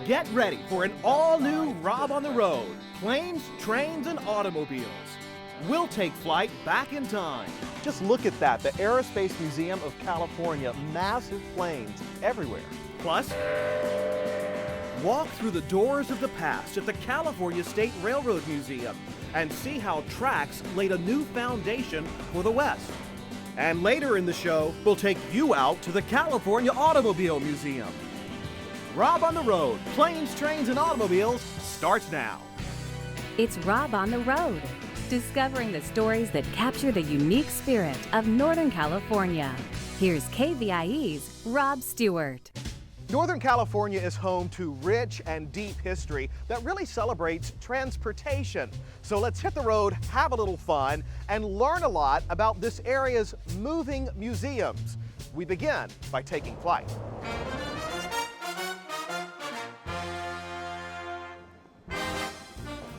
Get ready for an all-new Rob on the Road. Planes, trains, and automobiles. We'll take flight back in time. Just look at that, the Aerospace Museum of California, massive planes everywhere. Plus, walk through the doors of the past at the California State Railroad Museum and see how tracks laid a new foundation for the West. And later in the show, we'll take you out to the California Automobile Museum. Rob on the Road, Planes, Trains, and Automobiles starts now. It's Rob on the Road, discovering the stories that capture the unique spirit of Northern California. Here's KVIE's Rob Stewart. Northern California is home to rich and deep history that really celebrates transportation. So let's hit the road, have a little fun, and learn a lot about this area's moving museums. We begin by taking flight.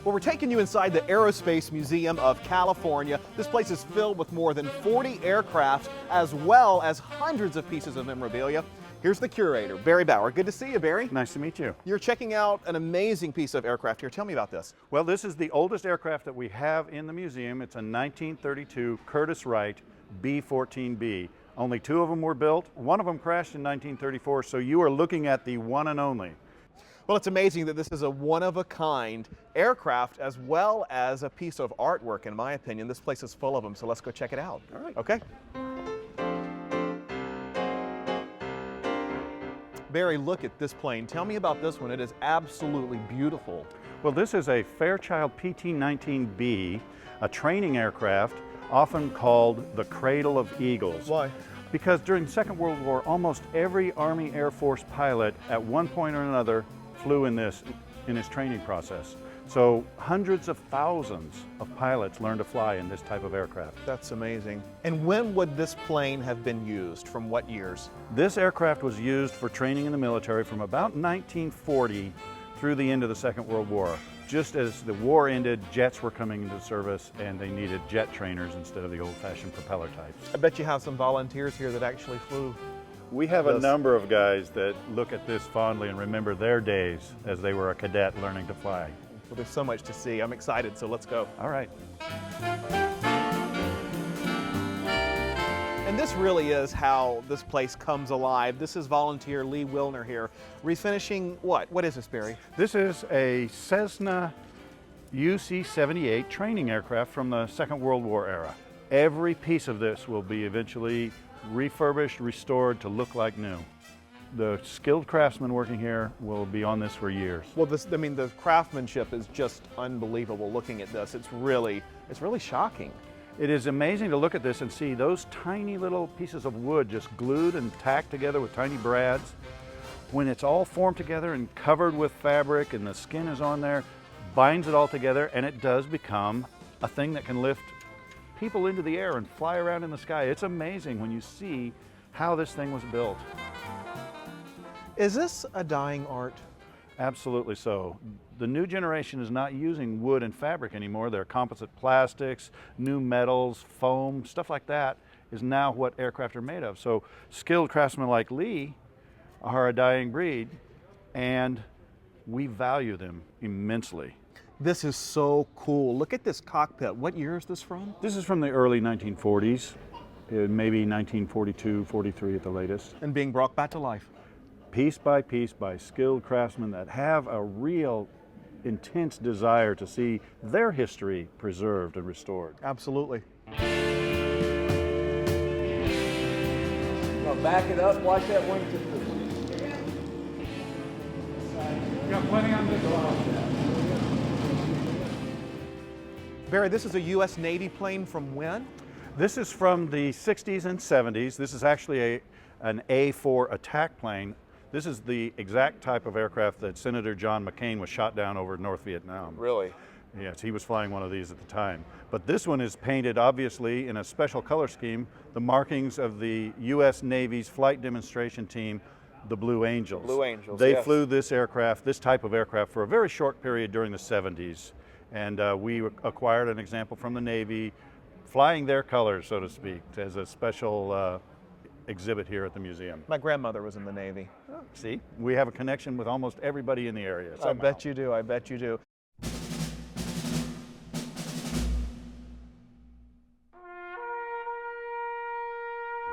Well, we're taking you inside the Aerospace Museum of California. This place is filled with more than 40 aircraft, as well as hundreds of pieces of memorabilia. Here's the curator, Barry Bauer. Good to see you, Barry. Nice to meet you. You're checking out an amazing piece of aircraft here. Tell me about this. Well, this is the oldest aircraft that we have in the museum. It's a 1932 Curtiss-Wright B-14B. Only two of them were built. One of them crashed in 1934, so you are looking at the one and only. Well, it's amazing that this is a one-of-a-kind aircraft as well as a piece of artwork, in my opinion. This place is full of them, so let's go check it out. All right. Okay. Barry, look at this plane. Tell me about this one. It is absolutely beautiful. Well, this is a Fairchild PT-19B, a training aircraft, often called the Cradle of Eagles. Why? Because during the Second World War, almost every Army Air Force pilot at one point or another flew in this in his training process. So hundreds of thousands of pilots learned to fly in this type of aircraft. That's amazing. And when would this plane have been used? From what years? This aircraft was used for training in the military from about 1940 through the end of the Second World War. Just as the war ended, jets were coming into service and they needed jet trainers instead of the old-fashioned propeller types. I bet you have some volunteers here that actually flew. We have a number of guys that look at this fondly and remember their days as they were a cadet learning to fly. Well, there's so much to see. I'm excited, so let's go. All right. And this really is how this place comes alive. This is volunteer Lee Wilner here, refinishing what? What is this, Barry? This is a Cessna UC-78 training aircraft from the Second World War era. Every piece of this will be eventually refurbished, restored to look like new. The skilled craftsmen working here will be on this for years. Well, the craftsmanship is just unbelievable looking at this. It's really shocking. It is amazing to look at this and see those tiny little pieces of wood just glued and tacked together with tiny brads. When it's all formed together and covered with fabric and the skin is on there, binds it all together, and it does become a thing that can lift people into the air and fly around in the sky. It's amazing when you see how this thing was built. Is this a dying art? Absolutely so. The new generation is not using wood and fabric anymore. They're composite plastics, new metals, foam, stuff like that is now what aircraft are made of. So skilled craftsmen like Lee are a dying breed, and we value them immensely. This is so cool. Look at this cockpit. What year is this from? This is from the early 1940s, maybe 1942, 43 at the latest. And being brought back to life. Piece by skilled craftsmen that have a real intense desire to see their history preserved and restored. Absolutely. Now back it up, watch that wing to the... You got plenty on this one. Barry, this is a U.S. Navy plane from when? This is from the 60s and 70s. This is actually an A-4 attack plane. This is the exact type of aircraft that Senator John McCain was shot down over North Vietnam. Really? Yes, he was flying one of these at the time. But this one is painted, obviously, in a special color scheme, the markings of the U.S. Navy's flight demonstration team, the Blue Angels. Blue Angels, They yes. flew this aircraft, this type of aircraft, for a very short period during the 70s. And we acquired an example from the Navy, flying their colors, so to speak, as a special exhibit here at the museum. My grandmother was in the Navy. See, we have a connection with almost everybody in the area. I bet you do, I bet you do.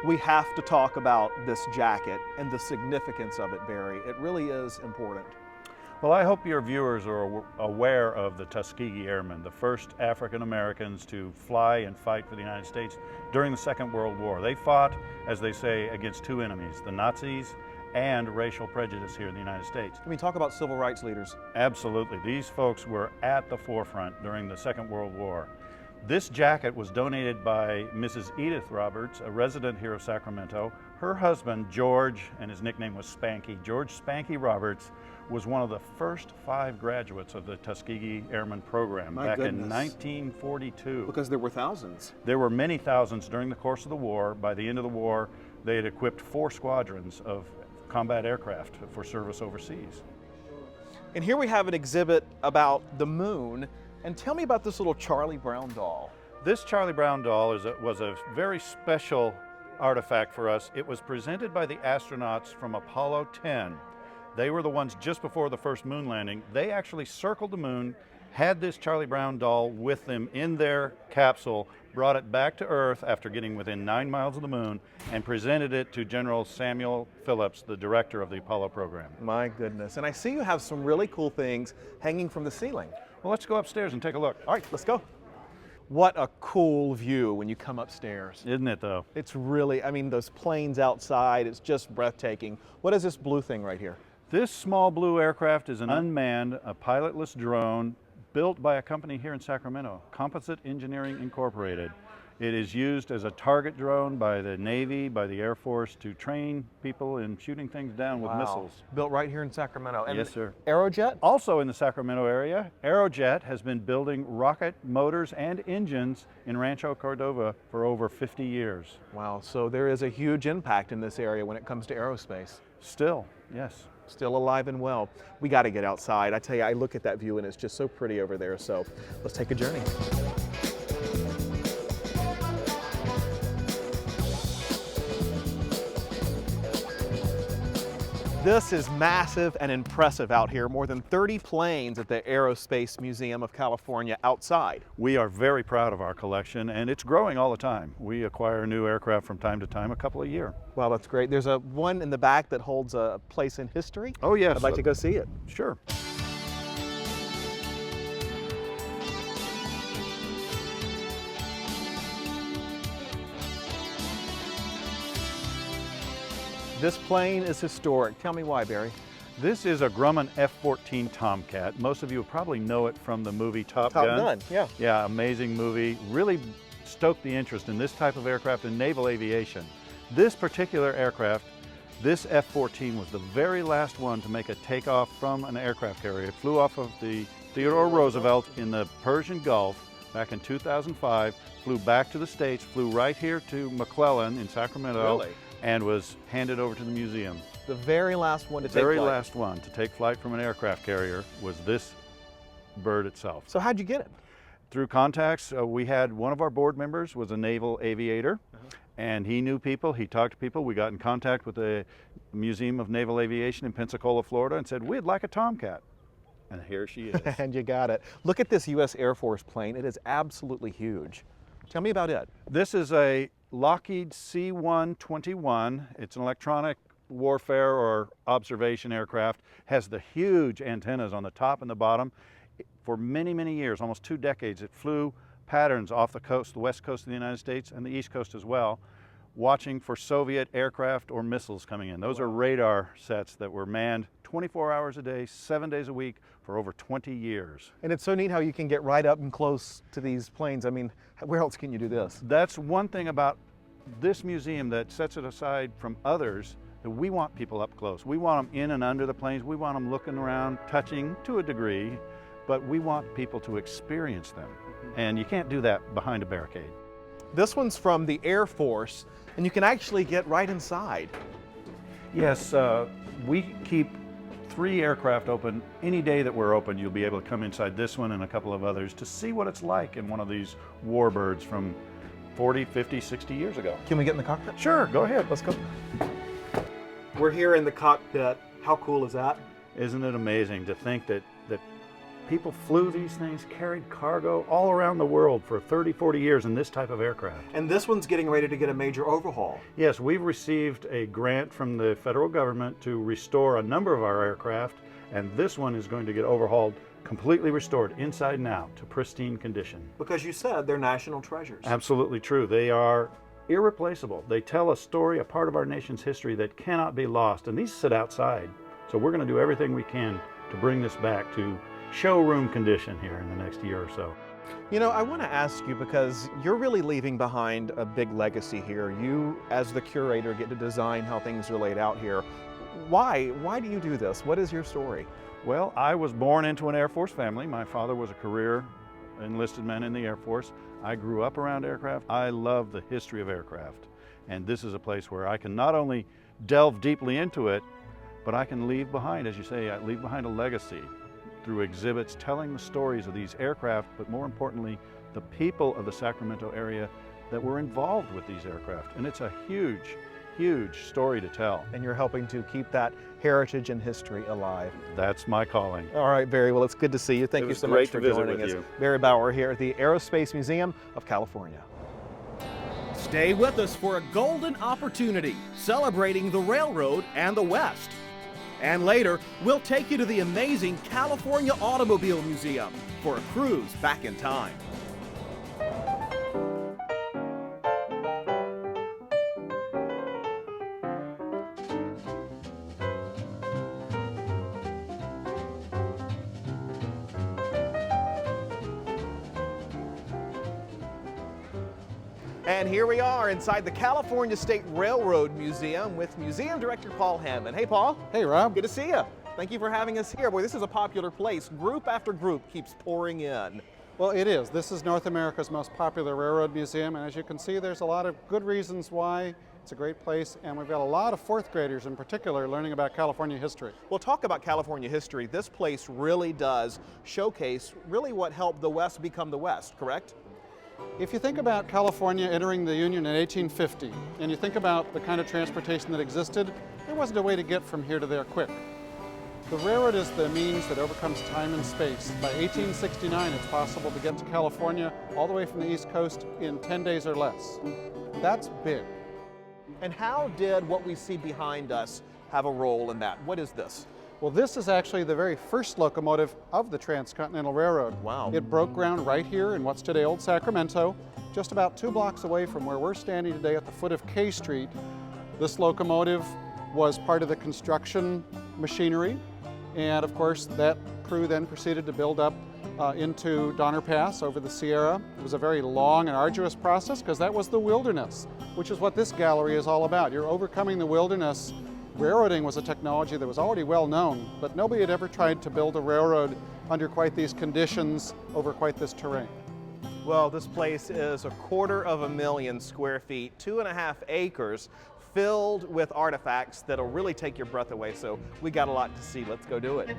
We have to talk about this jacket and the significance of it, Barry. It really is important. Well, I hope your viewers are aware of the Tuskegee Airmen, the first African Americans to fly and fight for the United States during the Second World War. They fought, as they say, against two enemies, the Nazis and racial prejudice here in the United States. Can we talk about civil rights leaders? Absolutely. These folks were at the forefront during the Second World War. This jacket was donated by Mrs. Edith Roberts, a resident here of Sacramento. Her husband, George, and his nickname was Spanky, George Spanky Roberts, was one of the first 5 graduates of the Tuskegee Airmen program back in 1942. Because there were thousands. There were many thousands during the course of the war. By the end of the war, they had equipped 4 squadrons of combat aircraft for service overseas. And here we have an exhibit about the moon. And tell me about this little Charlie Brown doll. This Charlie Brown doll was a very special artifact for us. It was presented by the astronauts from Apollo 10. They were the ones just before the first moon landing. They actually circled the moon, had this Charlie Brown doll with them in their capsule, brought it back to Earth after getting within 9 miles of the moon, and presented it to General Samuel Phillips, the director of the Apollo program. My goodness. And I see you have some really cool things hanging from the ceiling. Well, let's go upstairs and take a look. All right, let's go. What a cool view when you come upstairs. Isn't it, though? It's really, I mean, those planes outside, it's just breathtaking. What is this blue thing right here? This small blue aircraft is an unmanned, a pilotless drone built by a company here in Sacramento, Composite Engineering Incorporated. It is used as a target drone by the Navy, by the Air Force, to train people in shooting things down with missiles. Built right here in Sacramento. And yes, sir. Aerojet? Also in the Sacramento area, Aerojet has been building rocket motors and engines in Rancho Cordova for over 50 years. Wow, so there is a huge impact in this area when it comes to aerospace. Still, yes. Still alive and well. We got to get outside. I tell you, I look at that view and it's just so pretty over there. So let's take a journey. This is massive and impressive out here. More than 30 planes at the Aerospace Museum of California outside. We are very proud of our collection, and it's growing all the time. We acquire new aircraft from time to time, a couple a year. Wow, that's great. There's a one in the back that holds a place in history. Oh, yes. I'd like to go see it. Sure. This plane is historic. Tell me why, Barry. This is a Grumman F-14 Tomcat. Most of you probably know it from the movie Top Gun. Yeah. Yeah, amazing movie. Really stoked the interest in this type of aircraft in naval aviation. This particular aircraft, this F-14 was the very last one to make a takeoff from an aircraft carrier. It flew off of the Theodore Roosevelt in the Persian Gulf back in 2005, flew back to the States, flew right here to McClellan in Sacramento. Really? And was handed over to the museum. The very last one to take flight. The very flight. last one to take flight from an aircraft carrier was this bird itself. So how'd you get it? Through contacts. We had one of our board members was a naval aviator, and he knew people, he talked to people. We got in contact with the Museum of Naval Aviation in Pensacola, Florida, and said, we'd like a Tomcat. And here she is. And you got it. Look at this U.S. Air Force plane. It is absolutely huge. Tell me about it. This is a Lockheed C11. It's an electronic warfare or observation aircraft. Has the huge antennas on the top and the bottom. For many, many years, almost 2 decades, it flew patterns off the coast, the west coast of the United States and the east coast as well, watching for Soviet aircraft or missiles coming in. Those are radar sets that were manned 24 hours a day, 7 days a week for over 20 years. And it's so neat how you can get right up and close to these planes. I mean, where else can you do this? That's one thing about this museum that sets it aside from others, that we want people up close. We want them in and under the planes. We want them looking around, touching to a degree, but we want people to experience them. And you can't do that behind a barricade. This one's from the Air Force, and you can actually get right inside. Yes, we keep 3 aircraft open. Any day that we're open, you'll be able to come inside this one and a couple of others to see what it's like in one of these warbirds from 40, 50, 60 years ago. Can we get in the cockpit? Sure, go ahead. Let's go. We're here in the cockpit. How cool is that? Isn't it amazing to think that people flew these things, carried cargo all around the world for 30, 40 years in this type of aircraft? And this one's getting ready to get a major overhaul. Yes, we've received a grant from the federal government to restore a number of our aircraft, and this one is going to get overhauled, completely restored inside and out to pristine condition. Because you said they're national treasures. Absolutely true. They are irreplaceable. They tell a story, a part of our nation's history that cannot be lost, and these sit outside. So we're going to do everything we can to bring this back to showroom condition here in the next year or so. You know, I want to ask you, because you're really leaving behind a big legacy here. You, as the curator, get to design how things are laid out here. Why do you do this? What is your story? Well, I was born into an Air Force family. My father was a career enlisted man in the Air Force. I grew up around aircraft. I love the history of aircraft. And this is a place where I can not only delve deeply into it, but I can leave behind, as you say, I leave behind a legacy through exhibits telling the stories of these aircraft, but more importantly, the people of the Sacramento area that were involved with these aircraft. And it's a huge, huge story to tell. And you're helping to keep that heritage and history alive. That's my calling. All right, Barry, well, it's good to see you. Thank you so much for joining us. Barry Bauer here at the Aerospace Museum of California. Stay with us for a golden opportunity celebrating the railroad and the West. And later, we'll take you to the amazing California Automobile Museum for a cruise back in time. And here we are inside the California State Railroad Museum with Museum Director Paul Hammond. Hey, Paul. Hey, Rob. Good to see you. Thank you for having us here. Boy, this is a popular place. Group after group keeps pouring in. Well, it is. This is North America's most popular railroad museum, and as you can see, there's a lot of good reasons why. It's a great place, and we've got a lot of fourth graders in particular learning about California history. Well, talk about California history. This place really does showcase really what helped the West become the West, correct? If you think about California entering the Union in 1850, and you think about the kind of transportation that existed, there wasn't a way to get from here to there quick. The railroad is the means that overcomes time and space. By 1869, it's possible to get to California all the way from the East Coast in 10 days or less. That's big. And how did what we see behind us have a role in that? What is this? Well, this is actually the very first locomotive of the Transcontinental Railroad. Wow. It broke ground right here in what's today Old Sacramento, just about 2 blocks away from where we're standing today at the foot of K Street. This locomotive was part of the construction machinery, and of course that crew then proceeded to build up into Donner Pass over the Sierra. It was a very long and arduous process because that was the wilderness, which is what this gallery is all about. You're overcoming the wilderness. Railroading was a technology that was already well known, but nobody had ever tried to build a railroad under quite these conditions over quite this terrain. Well, this place is 250,000 square feet, 2.5 acres, filled with artifacts that'll really take your breath away. So we got a lot to see. Let's go do it.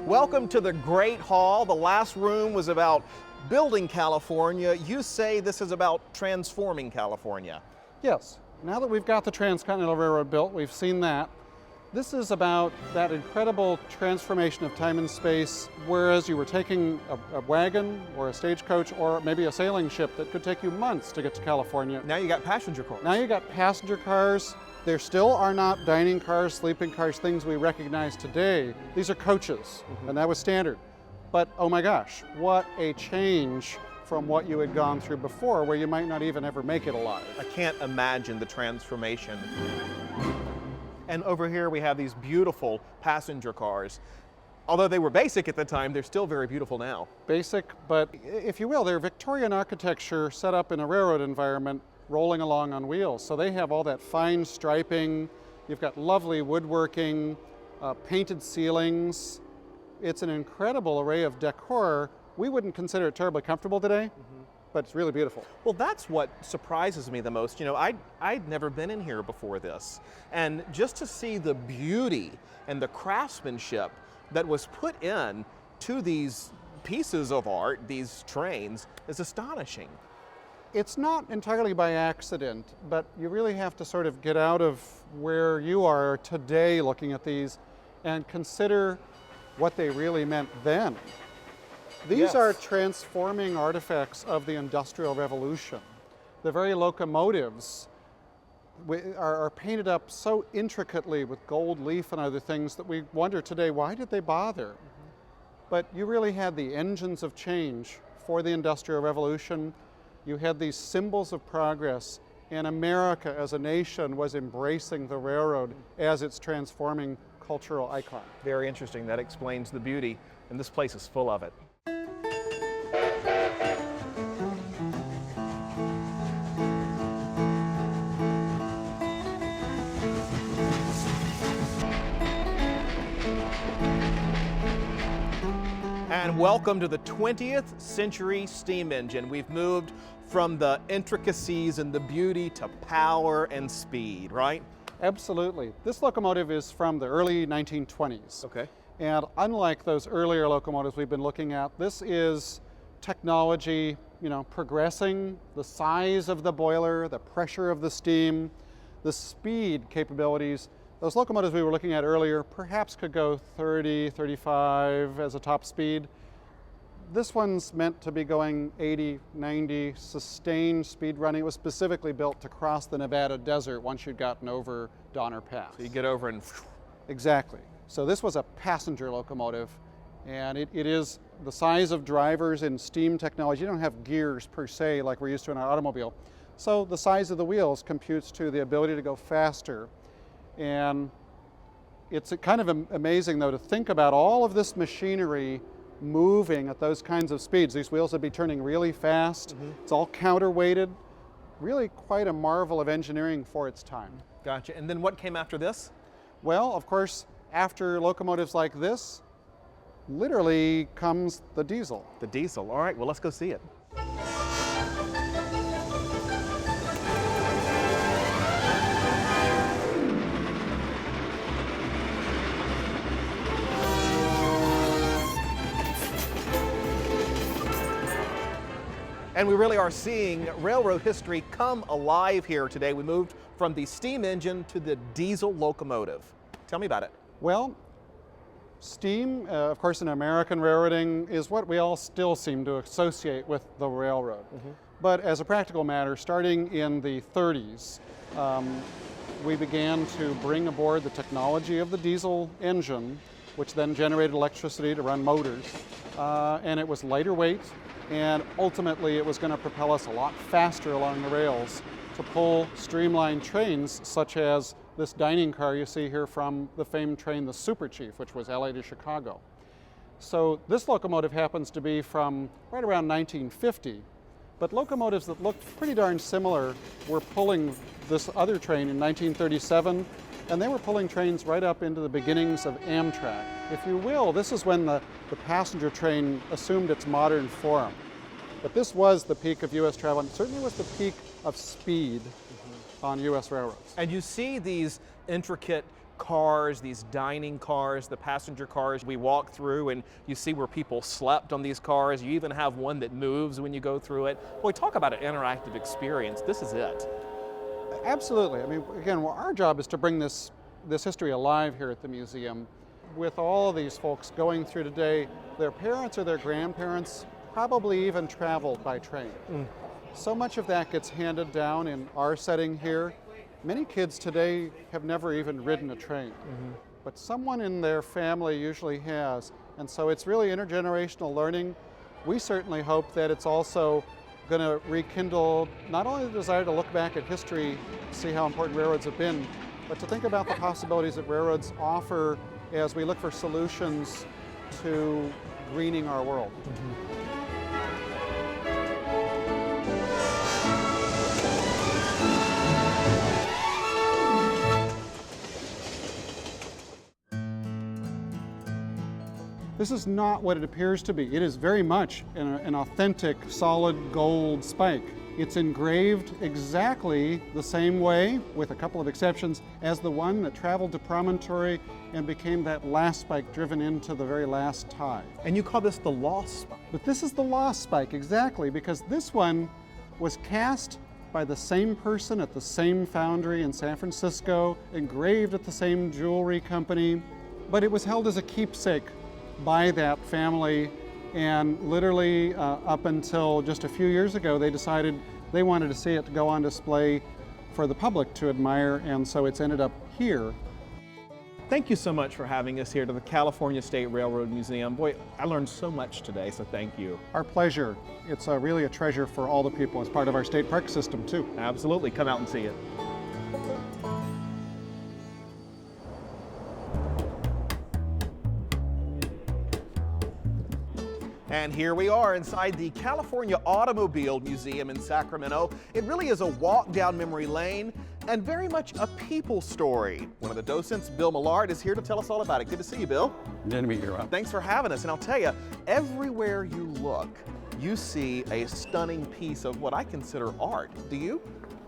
Welcome to the Great Hall. The last room was about building California. You say this is about transforming California. Yes. Now that we've got the Transcontinental Railroad built, we've seen that. This is about that incredible transformation of time and space, whereas you were taking a wagon or a stagecoach or maybe a sailing ship that could take you months to get to California. Now you got passenger cars. Now you got passenger cars. There still are not dining cars, sleeping cars, things we recognize today. These are coaches, and that was standard. But oh my gosh, what a change from what you had gone through before, where you might not even ever make it alive. I can't imagine the transformation. And over here we have these beautiful passenger cars. Although they were basic at the time, they're still very beautiful now. Basic, but if you will, they're Victorian architecture set up in a railroad environment, rolling along on wheels. So they have all that fine striping, you've got lovely woodworking, painted ceilings. It's an incredible array of decor. We wouldn't consider it terribly comfortable today, but it's really beautiful. Well, that's what surprises me the most. You know, I'd never been in here before this. And just to see the beauty and the craftsmanship that was put in to these pieces of art, these trains, is astonishing. It's not entirely by accident, but you really have to sort of get out of where you are today looking at these and consider what they really meant then. These Yes. are transforming artifacts of the Industrial Revolution. The very locomotives are painted up so intricately with gold leaf and other things that we wonder today, why did they bother? But you really had the engines of change for the Industrial Revolution. You had these symbols of progress, and America as a nation was embracing the railroad as its transforming cultural icon. Very interesting. That explains the beauty, and this place is full of it. And welcome to the 20th century steam engine. We've moved from the intricacies and the beauty to power and speed, right? Absolutely. This locomotive is from the early 1920s. Okay. And unlike those earlier locomotives we've been looking at, this is technology, progressing, the size of the boiler, the pressure of the steam, the speed capabilities. Those locomotives we were looking at earlier perhaps could go 30, 35 as a top speed. This one's meant to be going 80, 90, sustained speed running. It was specifically built to cross the Nevada desert once you'd gotten over Donner Pass. So you get over and... Exactly. So this was a passenger locomotive, and it is the size of drivers in steam technology. You don't have gears per se like we're used to in our automobile. So the size of the wheels computes to the ability to go faster. And it's kind of amazing, though, to think about all of this machinery moving at those kinds of speeds. These wheels would be turning really fast. It's all counterweighted. Really quite a marvel of engineering for its time. Gotcha. And then what came after this? Well, of course, after locomotives like this, literally comes the diesel. The diesel. All right, well, let's go see it. And we really are seeing railroad history come alive here today. We moved from the steam engine to the diesel locomotive. Tell me about it. Well, steam, of course, in American railroading is what we all still seem to associate with the railroad. But as a practical matter, starting in the 30s, we began to bring aboard the technology of the diesel engine, which then generated electricity to run motors. And it was lighter weight, and ultimately it was going to propel us a lot faster along the rails to pull streamlined trains such as this dining car you see here from the famed train, the Super Chief, which was LA to Chicago. So this locomotive happens to be from right around 1950, but locomotives that looked pretty darn similar were pulling this other train in 1937, and they were pulling trains right up into the beginnings of Amtrak. If you will, this is when the passenger train assumed its modern form. But this was the peak of U.S. travel, and it certainly was the peak of speed on U.S. railroads. And you see these intricate cars, these dining cars, the passenger cars we walk through, and you see where people slept on these cars. You even have one that moves when you go through it. Boy, talk about an interactive experience. This is it. Absolutely. I mean, again, our job is to bring this history alive here at the museum. With all of these folks going through today, their parents or their grandparents probably even traveled by train. So much of that gets handed down in our setting here. Many kids today have never even ridden a train, but someone in their family usually has. And so it's really intergenerational learning. We certainly hope that it's also going to rekindle not only the desire to look back at history, see how important railroads have been, but to think about the possibilities that railroads offer as we look for solutions to greening our world. This is not what it appears to be. It is very much an authentic solid gold spike. It's engraved exactly the same way, with a couple of exceptions, as the one that traveled to Promontory and became that last spike driven into the very last tie. And you call this the lost spike? But this is the lost spike, exactly, because this one was cast by the same person at the same foundry in San Francisco, engraved at the same jewelry company, but it was held as a keepsake by that family, and literally up until just a few years ago, they decided they wanted to see it go on display for the public to admire, and so it's ended up here. Thank you so much for having us here to the California State Railroad Museum. Boy, I learned so much today, so thank you. Our pleasure. It's really a treasure for all the people as part of our state park system, too. Absolutely, come out and see it. And here we are inside the California Automobile Museum in Sacramento. It really is a walk down memory lane and very much a people story. One of the docents, Bill Millard, is here to tell us all about it. Good to see you, Bill. Good to meet you, Rob. Thanks for having us. And I'll tell you, everywhere you look, you see a stunning piece of what I consider art. Do you?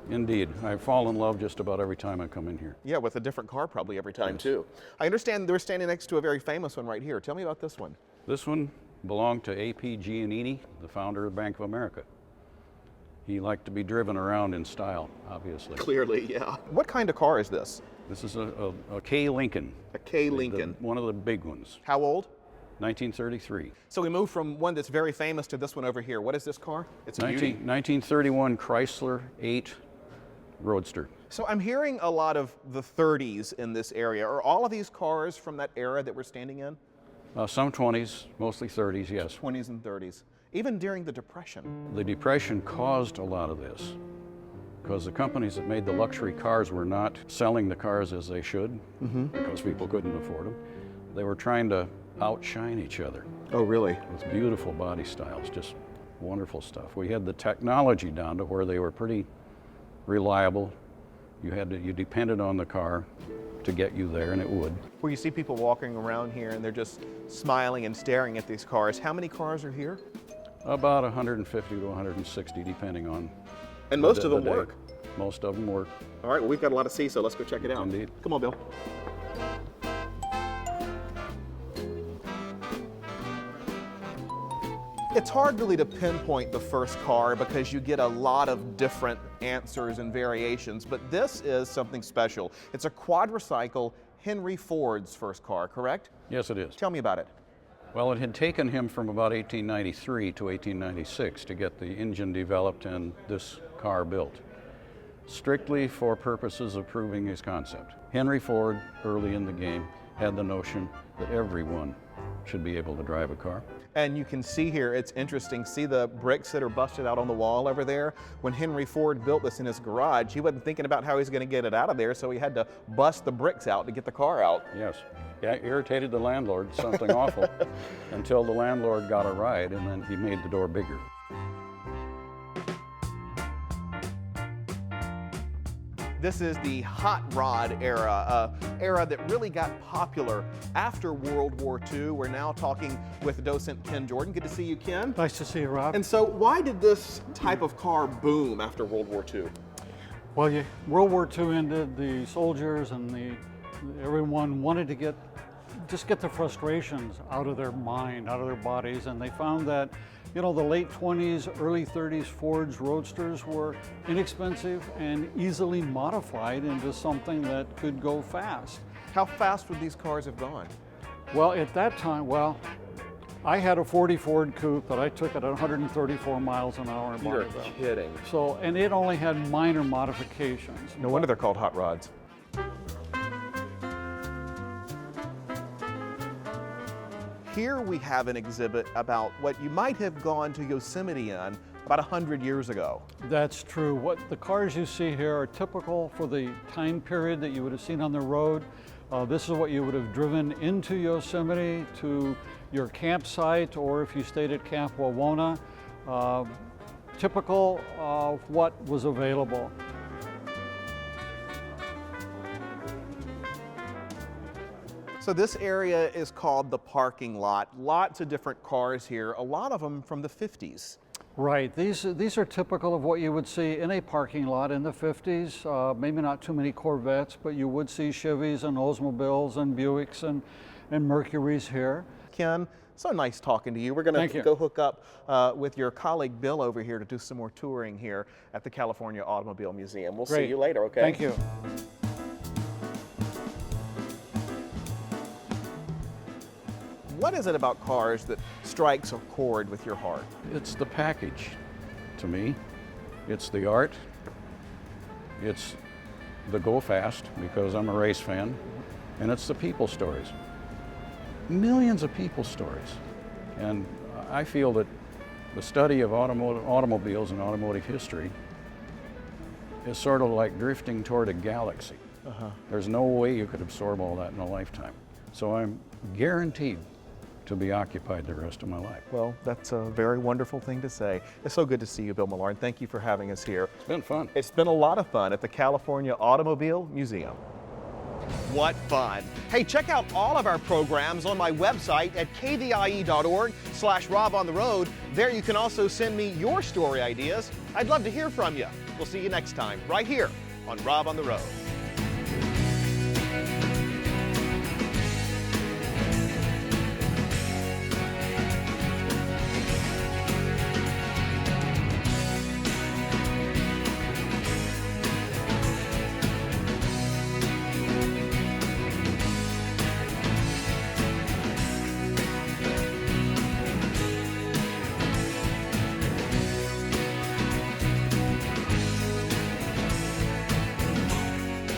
Indeed. I fall in love just about every time I come in here. Yeah, with a different car probably every time, too. I understand they're standing next to a very famous one right here. Tell me about this one. This one belonged to A.P. Giannini, the founder of Bank of America. He liked to be driven around in style, obviously. Clearly, yeah. What kind of car is this? This is a K Lincoln. A K Lincoln. One of the big ones. How old? 1933. So we moved from one that's very famous to this one over here. What is this car? It's a beauty. 1931 Chrysler 8 Roadster. So I'm hearing a lot of the 30s in this area. Are all of these cars from that era that we're standing in? Some 20s, mostly 30s, yes. 20s and 30s. Even during the Depression. The Depression caused a lot of this because the companies that made the luxury cars were not selling the cars as they should because people couldn't afford them. They were trying to outshine each other. Oh, really? With beautiful body styles, just wonderful stuff. We had the technology down to where they were pretty reliable. You depended on the car to get you there, and it would. Where you see people walking around here and they're just smiling and staring at these cars. How many cars are here? About 150 to 160, depending on. And most of them work. Most of them work. All right, well, we've got a lot to see, so let's go check it out. Indeed. Come on, Bill. It's hard really to pinpoint the first car because you get a lot of different answers and variations, but this is something special. It's a quadricycle, Henry Ford's first car, correct? Yes, it is. Tell me about it. Well, it had taken him from about 1893 to 1896 to get the engine developed and this car built, strictly for purposes of proving his concept. Henry Ford, early in the game, had the notion that everyone should be able to drive a car. And you can see here, it's interesting, see the bricks that are busted out on the wall over there? When Henry Ford built this in his garage, he wasn't thinking about how he's going to get it out of there, so he had to bust the bricks out to get the car out. Yes. Yeah, irritated the landlord, something awful, until the landlord got a ride, and then he made the door bigger. This is the hot rod era, era that really got popular after World War II. We're now talking with docent Ken Jordan. Good to see you, Ken. Nice to see you, Rob. And so why did this type of car boom after World War II? Well, World War II ended, the soldiers and everyone wanted to just get the frustrations out of their mind, out of their bodies, and they found that, you know, the late 20s, early 30s Ford's Roadsters were inexpensive and easily modified into something that could go fast. How fast would these cars have gone? Well, at that time, I had a 40 Ford Coupe that I took at 134 miles an hour. You're kidding. So, and it only had minor modifications. No wonder they're called hot rods. Here we have an exhibit about what you might have gone to Yosemite in about 100 years ago. That's true. What the cars you see here are typical for the time period that you would have seen on the road. This is what you would have driven into Yosemite to your campsite, or if you stayed at Camp Wawona, typical of what was available. So this area is called the parking lot. Lots of different cars here, a lot of them from the 50s. Right, these are typical of what you would see in a parking lot in the 50s. Maybe not too many Corvettes, but you would see Chevys and Oldsmobiles and Buicks and Mercurys here. Ken, so nice talking to you. We're going to go hook up with your colleague Bill over here to do some more touring here at the California Automobile Museum. We'll see you later, okay? Thank you. What is it about cars that strikes a chord with your heart? It's the package to me. It's the art. It's the go fast because I'm a race fan. And it's the people stories. Millions of people stories. And I feel that the study of automobiles and automotive history is sort of like drifting toward a galaxy. There's no way you could absorb all that in a lifetime. So I'm guaranteed to be occupied the rest of my life. Well, that's a very wonderful thing to say. It's so good to see you, Bill Millard. Thank you for having us here. It's been fun. It's been a lot of fun at the California Automobile Museum. What fun. Hey, check out all of our programs on my website at kvie.org/RobOnTheRoad. There you can also send me your story ideas. I'd love to hear from you. We'll see you next time, right here on Rob on the Road.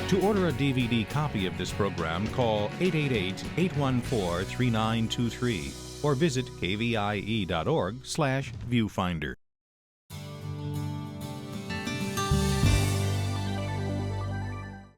To order a DVD copy of this program, call 888-814-3923 or visit kvie.org/viewfinder.